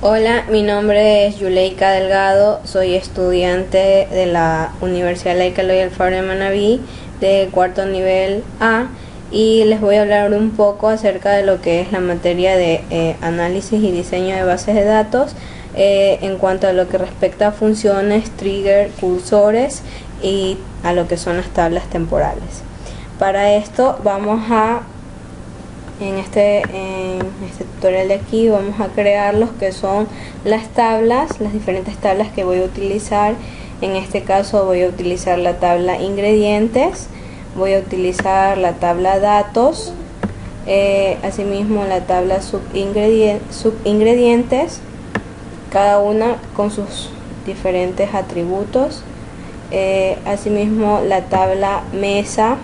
Hola, mi nombre es Yuleika Delgado, soy estudiante de la Universidad Laica Eloy Alfaro de Manabí de cuarto nivel A y les voy a hablar un poco acerca de lo que es la materia de análisis y diseño de bases de datos en cuanto a lo que respecta a funciones, trigger, cursores y a lo que son las tablas temporales. Para esto en este tutorial de aquí vamos a crear los que son las tablas, las diferentes tablas que voy a utilizar. En este caso voy a utilizar la tabla ingredientes, voy a utilizar la tabla datos, asimismo la tabla subingredientes, cada una con sus diferentes atributos, asimismo la tabla mesa,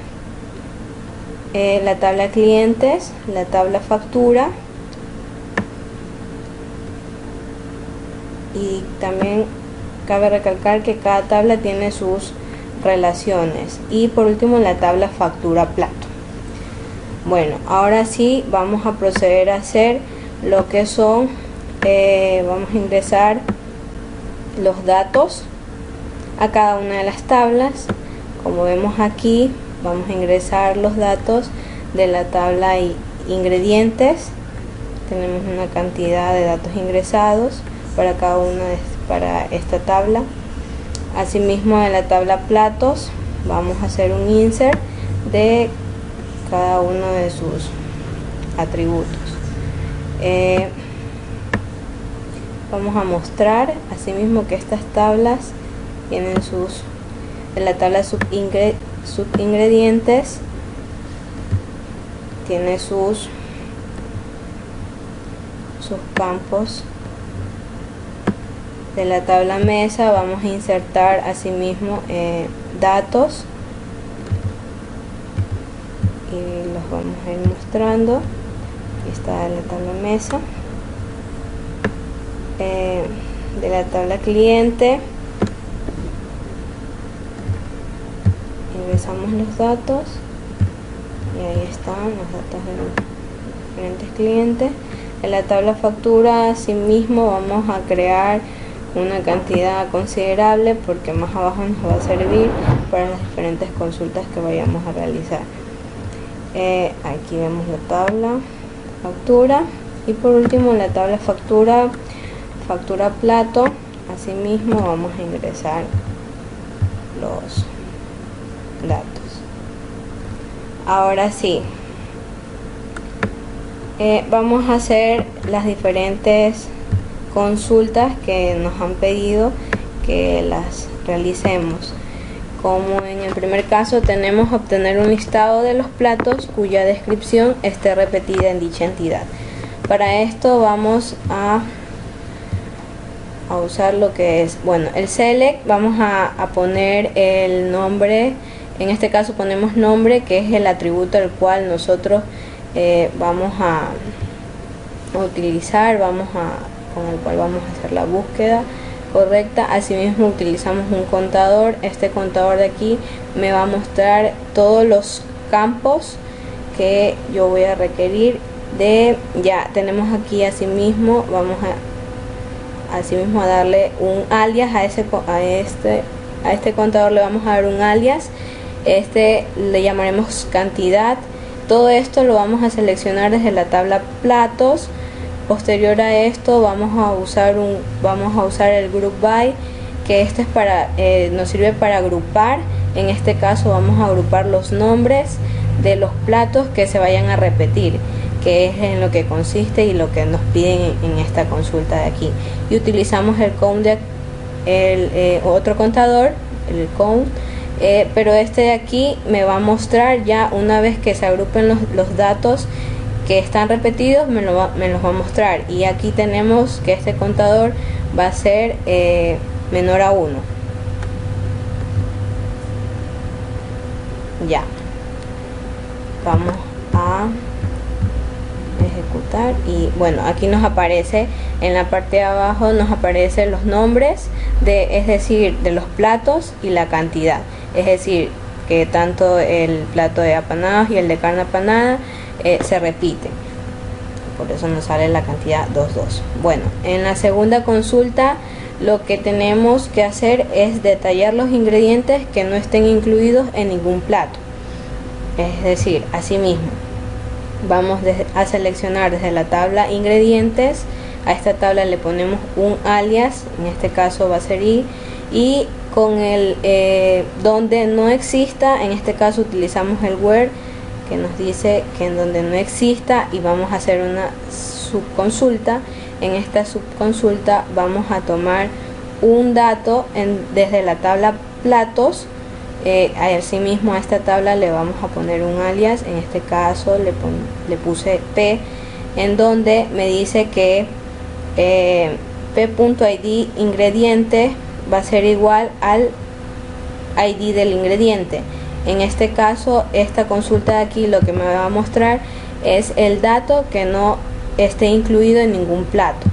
la tabla clientes, la tabla factura, y también cabe recalcar que cada tabla tiene sus relaciones, y por último la tabla factura plato. Bueno, ahora sí vamos a proceder a hacer lo que son, vamos a ingresar los datos a cada una de las tablas. Como vemos aquí, vamos a ingresar los datos de la tabla ingredientes. Tenemos una cantidad de datos ingresados para cada una para esta tabla. Asimismo, de la tabla platos vamos a hacer un insert de cada uno de sus atributos. Vamos a mostrar asimismo que estas tablas tienen en la tabla subingredientes tiene sus campos. De la tabla mesa vamos a insertar asimismo datos y los vamos a ir mostrando. Aquí está la tabla mesa. De la tabla cliente ingresamos los datos y ahí están los datos de los diferentes clientes. En la tabla factura asimismo vamos a crear una cantidad considerable porque más abajo nos va a servir para las diferentes consultas que vayamos a realizar. Aquí vemos la tabla factura, y por último la tabla factura plato. Asimismo vamos a ingresar los datos. Ahora sí, vamos a hacer las diferentes consultas que nos han pedido que las realicemos. Como en el primer caso tenemos obtener un listado de los platos cuya descripción esté repetida en dicha entidad. Para esto vamos a usar lo que es, bueno, el select. Vamos a poner el nombre. En este caso ponemos nombre, que es el atributo al cual nosotros vamos a utilizar, con el cual vamos a hacer la búsqueda correcta. Asimismo utilizamos un contador. Este contador de aquí me va a mostrar todos los campos que yo voy a requerir. Ya tenemos aquí asimismo, vamos a darle un alias a este contador, le vamos a dar un alias. Le llamaremos cantidad. Todo esto lo vamos a seleccionar desde la tabla platos. Posterior a esto vamos a usar el group by, que es nos sirve para agrupar. En este caso vamos a agrupar los nombres de los platos que se vayan a repetir, que es en lo que consiste y lo que nos piden en esta consulta de aquí. Y utilizamos el count otro contador, el count, pero este de aquí me va a mostrar ya una vez que se agrupen los datos que están repetidos, me los va a mostrar. Y aquí tenemos que este contador va a ser menor a 1. Ya, vamos a ejecutar y bueno, aquí nos aparece en la parte de abajo, nos aparecen los nombres es decir, de los platos y la cantidad. Es decir, que tanto el plato de apanados y el de carne apanada se repiten. por eso nos sale la cantidad 22. Bueno, en la segunda consulta lo que tenemos que hacer es detallar los ingredientes que no estén incluidos en ningún plato. Es decir, asimismo, vamos a seleccionar desde la tabla ingredientes. A esta tabla le ponemos un alias, en este caso va a ser y con el donde no exista, en este caso utilizamos el where, que nos dice que en donde no exista, y vamos a hacer una subconsulta. En esta subconsulta vamos a tomar un dato desde la tabla platos. Asimismo a esta tabla le vamos a poner un alias, en este caso le puse P, en donde me dice que p.id ingrediente va a ser igual al ID del ingrediente. En este caso, esta consulta de aquí lo que me va a mostrar es el dato que no esté incluido en ningún plato,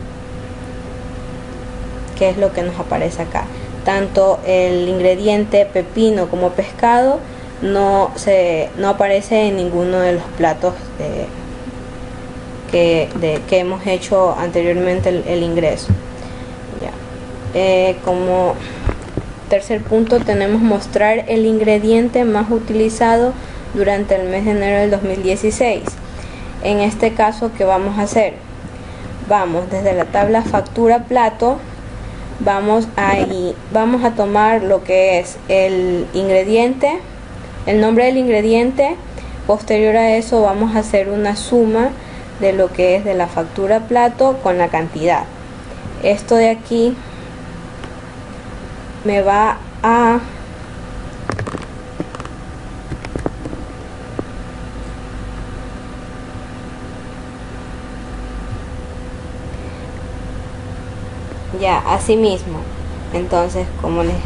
que es lo que nos aparece acá. Tanto el ingrediente pepino como pescado no aparece en ninguno de los platos que hemos hecho anteriormente el ingreso. Ya. Como tercer punto tenemos mostrar el ingrediente más utilizado durante el mes de enero del 2016. En este caso, ¿qué vamos a hacer? Vamos desde la tabla factura plato, vamos a tomar lo que es el ingrediente, el nombre del ingrediente. Posterior a eso vamos a hacer una suma de lo que es de la factura plato con la cantidad. Esto de aquí me va a ya, así mismo. Entonces, como les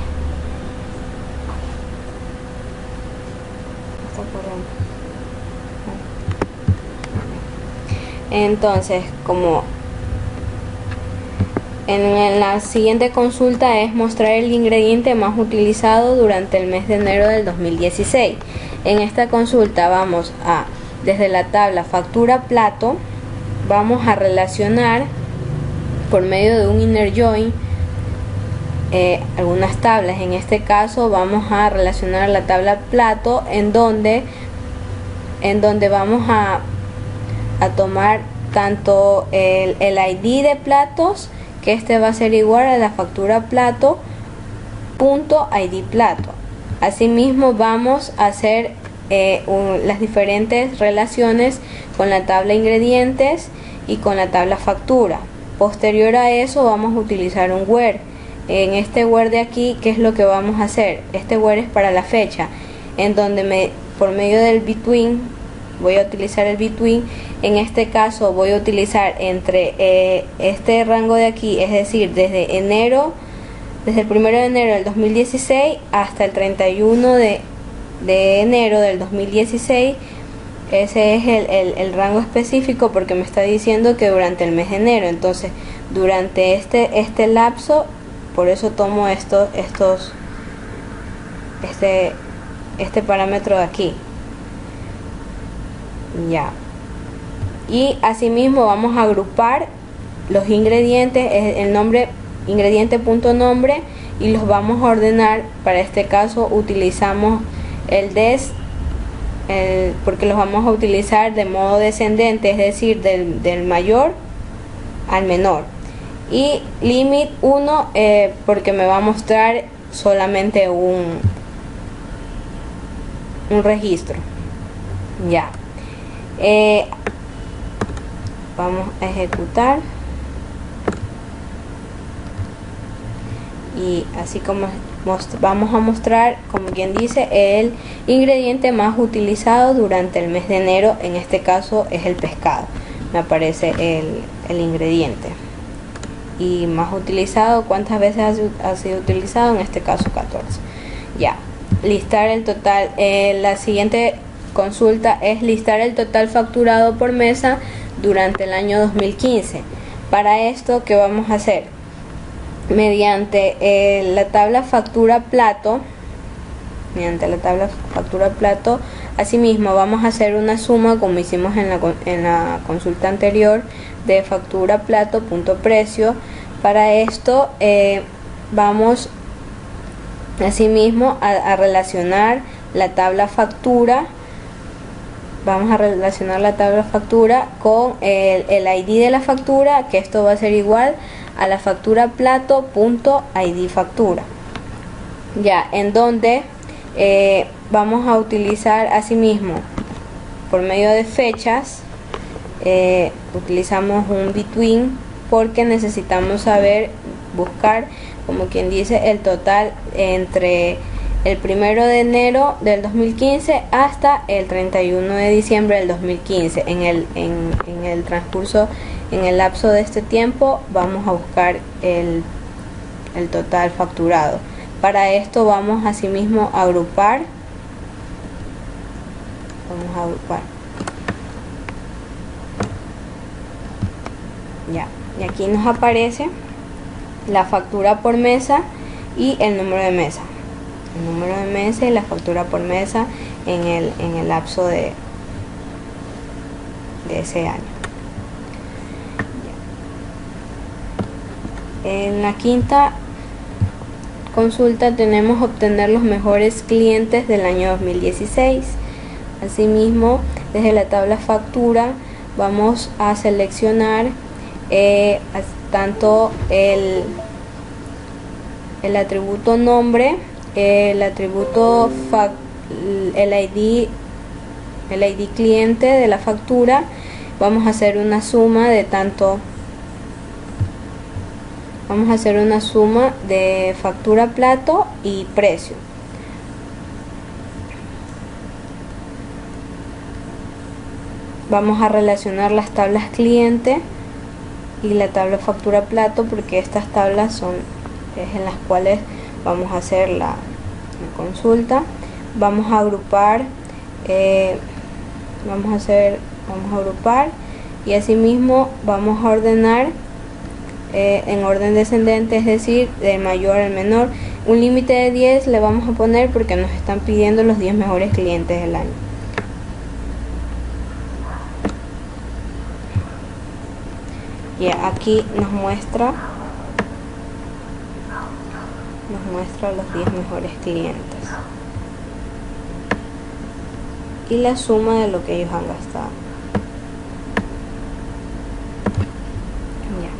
como en la siguiente consulta es mostrar el ingrediente más utilizado durante el mes de enero del 2016. En esta consulta vamos a, desde la tabla factura plato, vamos a relacionar por medio de un inner join algunas tablas. En este caso vamos a relacionar la tabla plato en donde vamos a tomar tanto el ID de platos, que este va a ser igual a la factura plato punto ID plato. Asimismo vamos a hacer las diferentes relaciones con la tabla ingredientes y con la tabla factura. Posterior a eso vamos a utilizar un where. En este where de aquí, ¿qué es lo que vamos a hacer? Este where es para la fecha, en donde por medio del between voy a utilizar el between. En este caso voy a utilizar entre este rango de aquí, es decir, desde el 1 de enero del 2016 hasta el 31 de enero del 2016. Ese es el rango específico, porque me está diciendo que durante el mes de enero. Entonces, durante este lapso, por eso tomo este parámetro de aquí. Ya. Y asimismo vamos a agrupar los ingredientes, el nombre, ingrediente.nombre, y los vamos a ordenar. Para este caso utilizamos el des, porque los vamos a utilizar de modo descendente, es decir, del mayor al menor. Y limit 1 porque me va a mostrar solamente un registro. Ya. Vamos a ejecutar, y así como vamos a mostrar, como quien dice, el ingrediente más utilizado durante el mes de enero. En este caso es el pescado, me aparece el ingrediente, y más utilizado, cuántas veces ha sido utilizado, en este caso 14. Ya, listar el total. La siguiente consulta es listar el total facturado por mesa durante el año 2015. Para esto, ¿qué vamos a hacer? Mediante la tabla factura plato, Asimismo, vamos a hacer una suma como hicimos en la consulta anterior de factura plato punto precio. Para esto vamos asimismo a relacionar la tabla factura. Vamos a relacionar la tabla factura con el ID de la factura, que esto va a ser igual a la factura plato.id factura. Ya, en donde vamos a utilizar asimismo por medio de fechas, utilizamos un between porque necesitamos saber buscar, como quien dice, el total entre el 1 de enero del 2015 hasta el 31 de diciembre del 2015. En el transcurso, en el lapso de este tiempo, vamos a buscar el total facturado. Para esto vamos asimismo a agrupar. Vamos a agrupar. Ya, y aquí nos aparece la factura por mesa y el número de mesa. El número de mesa y la factura por mesa en el lapso de ese año. En la quinta consulta tenemos obtener los mejores clientes del año 2016. Asimismo, desde la tabla factura vamos a seleccionar tanto el atributo nombre, el atributo el ID cliente de la factura. Vamos a hacer una suma de factura plato y precio. Vamos a relacionar las tablas cliente y la tabla factura plato, porque estas tablas son en las cuales vamos a hacer la consulta. Vamos a agrupar, vamos a agrupar y asimismo vamos a ordenar en orden descendente, es decir, de mayor al menor. Un límite de 10 le vamos a poner porque nos están pidiendo los 10 mejores clientes del año. Y aquí nos muestra los 10 mejores clientes y la suma de lo que ellos han gastado. Ya.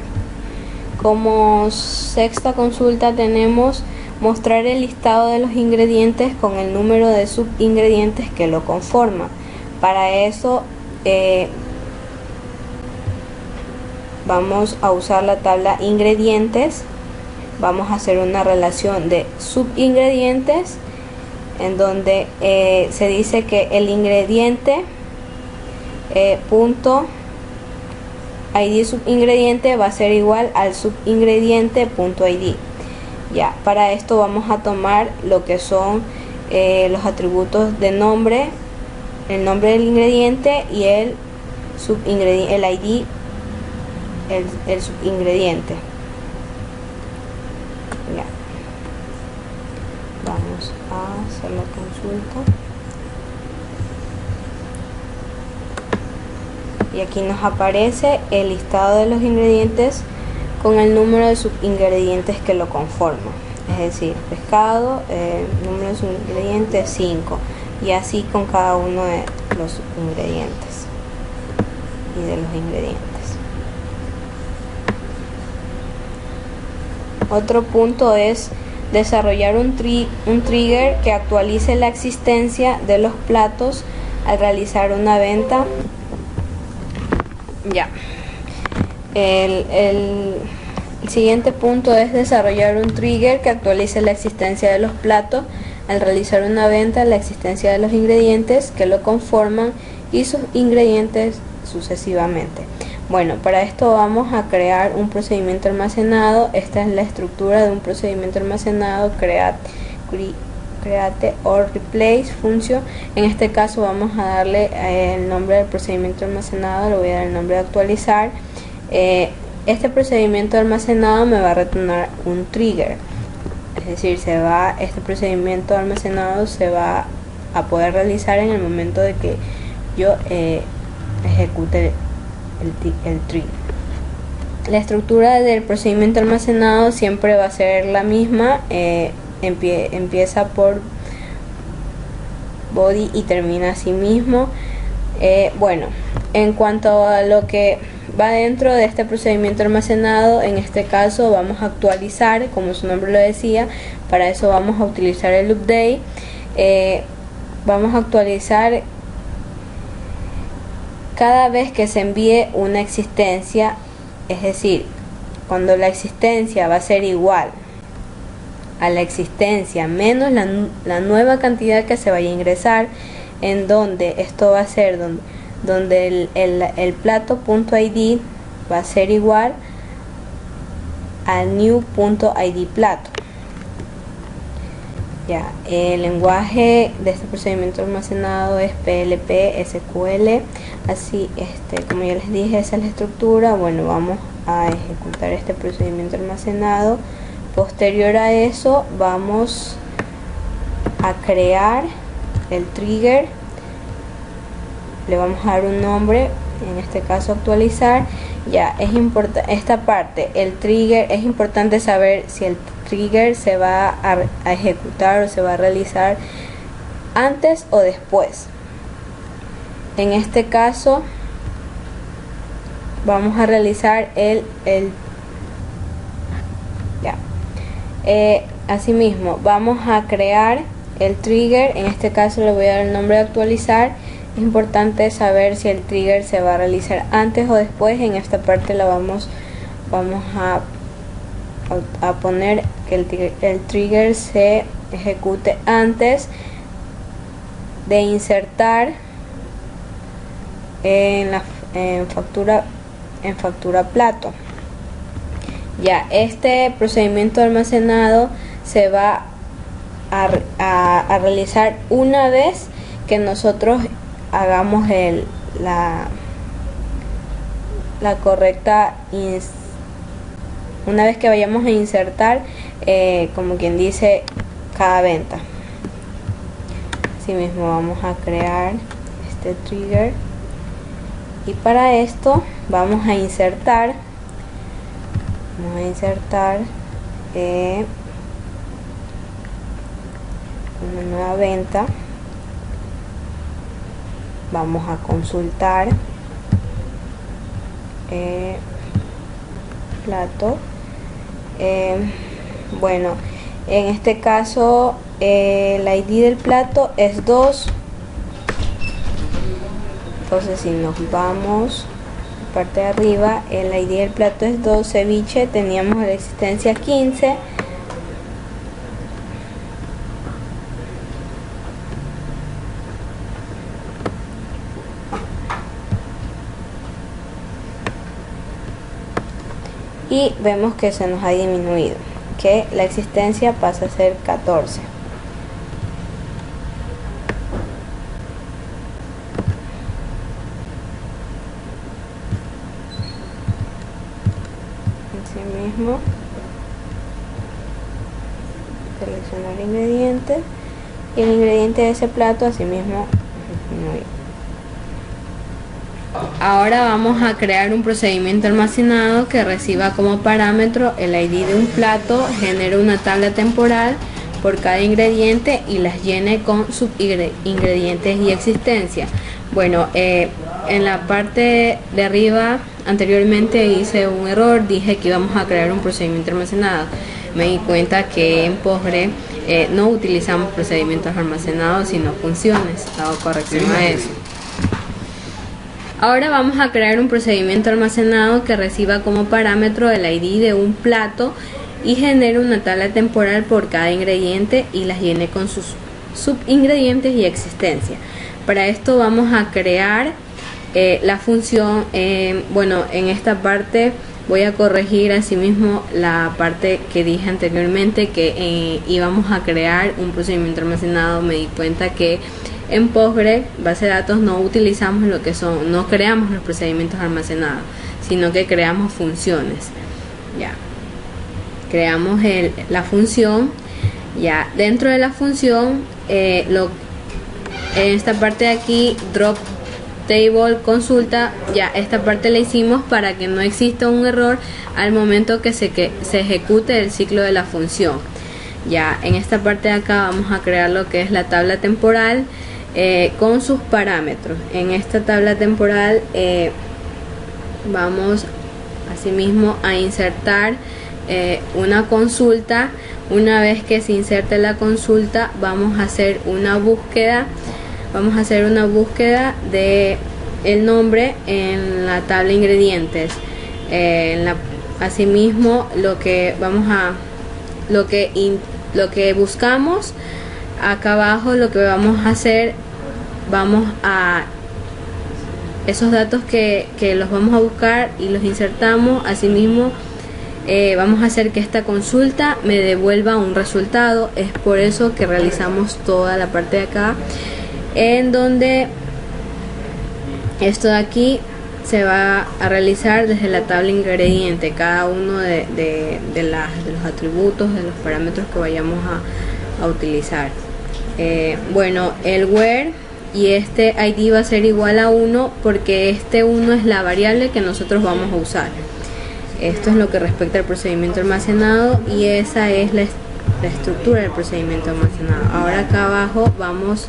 Como sexta consulta tenemos mostrar el listado de los ingredientes con el número de subingredientes que lo conforman. Para eso vamos a usar la tabla ingredientes. Vamos a hacer una relación de subingredientes en donde se dice que el ingrediente punto ID subingrediente va a ser igual al subingrediente punto ID. Ya, para esto vamos a tomar lo que son los atributos de nombre, el nombre del ingrediente y el subingrediente, el ID, el subingrediente. Ya. Vamos a hacer la consulta. Y aquí nos aparece el listado de los ingredientes con el número de subingredientes que lo conforman. Es decir, pescado, número de subingredientes 5. Y así con cada uno de los ingredientes y de los ingredientes. Otro punto es desarrollar un trigger que actualice la existencia de los platos al realizar una venta. Ya. El siguiente punto es desarrollar un trigger que actualice la existencia de los platos al realizar una venta, la existencia de los ingredientes que lo conforman y sus ingredientes sucesivamente. Bueno, para esto vamos a crear un procedimiento almacenado. Esta es la estructura de un procedimiento almacenado: create or replace function. En este caso vamos a darle el nombre del procedimiento almacenado, le voy a dar el nombre de actualizar. Este procedimiento almacenado me va a retornar un trigger, es decir, este procedimiento almacenado se va a poder realizar en el momento de que yo ejecute el trigger. La estructura del procedimiento almacenado siempre va a ser la misma. Empieza por body y termina así mismo. Bueno, en cuanto a lo que va dentro de este procedimiento almacenado, en este caso vamos a actualizar, como su nombre lo decía. Para eso vamos a utilizar el update. Vamos a actualizar cada vez que se envíe una existencia, es decir, cuando la existencia va a ser igual a la existencia menos la nueva cantidad que se vaya a ingresar, en donde esto va a ser donde el plato.id va a ser igual al new.id plato. Ya, el lenguaje de este procedimiento almacenado es PLP SQL. Así, como ya les dije, esa es la estructura. Bueno, vamos a ejecutar este procedimiento almacenado. Posterior a eso vamos a crear el trigger, le vamos a dar un nombre, en este caso actualizar. Ya es importante esta parte, el trigger, es importante saber si el trigger se va a ejecutar o se va a realizar antes o después. En este caso vamos a realizar asimismo vamos a crear el trigger. En este caso le voy a dar el nombre de actualizar. Es importante saber si el trigger se va a realizar antes o después. En esta parte la vamos a poner que el trigger se ejecute antes de insertar en factura plato. Ya, este procedimiento almacenado se va a realizar una vez que nosotros hagamos la correcta una vez que vayamos a insertar, como quien dice, cada venta. Asimismo vamos a crear este trigger y para esto vamos a insertar una nueva venta. Vamos a consultar plato. Bueno, en este caso el ID del plato es 2. Entonces si nos vamos parte de arriba, el ID del plato es 2, ceviche, teníamos la existencia 15. Y vemos que se nos ha disminuido, que la existencia pasa a ser 14. Asimismo, seleccionar ingredientes y el ingrediente de ese plato asimismo disminuye. Ahora vamos a crear un procedimiento almacenado que reciba como parámetro el ID de un plato, genere una tabla temporal por cada ingrediente y las llene con subingredientes y existencia. Bueno, en la parte de arriba anteriormente hice un error, dije que íbamos a crear un procedimiento almacenado. Me di cuenta que en Postgre no utilizamos procedimientos almacenados sino funciones. Hago corrección a eso. Ahora vamos a crear un procedimiento almacenado que reciba como parámetro el ID de un plato y genere una tabla temporal por cada ingrediente y las llene con sus subingredientes y existencia. Para esto vamos a crear la función, bueno, en esta parte voy a corregir asimismo la parte que dije anteriormente que íbamos a crear un procedimiento almacenado. Me di cuenta que en Postgre, base de datos, no utilizamos lo que son, no creamos los procedimientos almacenados, sino que creamos funciones. Ya, creamos la función. Ya, dentro de la función, En esta parte de aquí, drop table consulta, ya esta parte la hicimos para que no exista un error al momento que se ejecute el ciclo de la función. Ya en esta parte de acá vamos a crear lo que es la tabla temporal con sus parámetros. En esta tabla temporal vamos asimismo a insertar una consulta. Una vez que se inserte la consulta, vamos a hacer una búsqueda. Vamos a hacer una búsqueda de el nombre en la tabla ingredientes. Asimismo, lo que buscamos acá abajo, lo que vamos a hacer, vamos a esos datos que los vamos a buscar y los insertamos. Asimismo, vamos a hacer que esta consulta me devuelva un resultado. Es por eso que realizamos toda la parte de acá, en donde esto de aquí se va a realizar desde la tabla ingrediente, cada uno de los atributos, de los parámetros que vayamos a utilizar. Bueno, el where y este ID va a ser igual a 1 porque este 1 es la variable que nosotros vamos a usar. Esto es lo que respecta al procedimiento almacenado y esa es la estructura del procedimiento almacenado. Ahora acá abajo vamos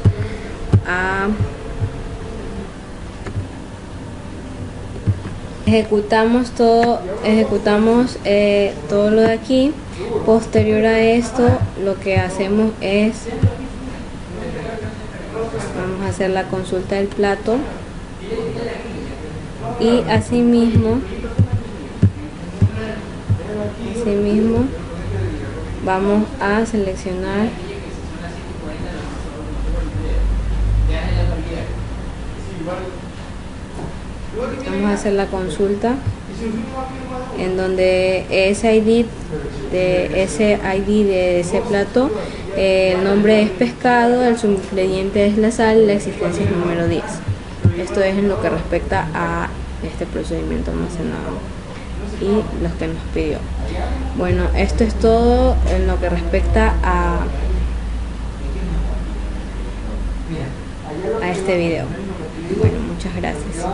ejecutamos todo lo de aquí. Posterior a esto, lo que hacemos es vamos a hacer la consulta del plato y asimismo vamos a seleccionar vamos a hacer la consulta en donde ese ID de ese plato, el nombre es pescado, el subingrediente es la sal y la existencia es número 10. Esto es en lo que respecta a este procedimiento almacenado y los que nos pidió. Bueno, esto es todo en lo que respecta a este video. Bueno, muchas gracias.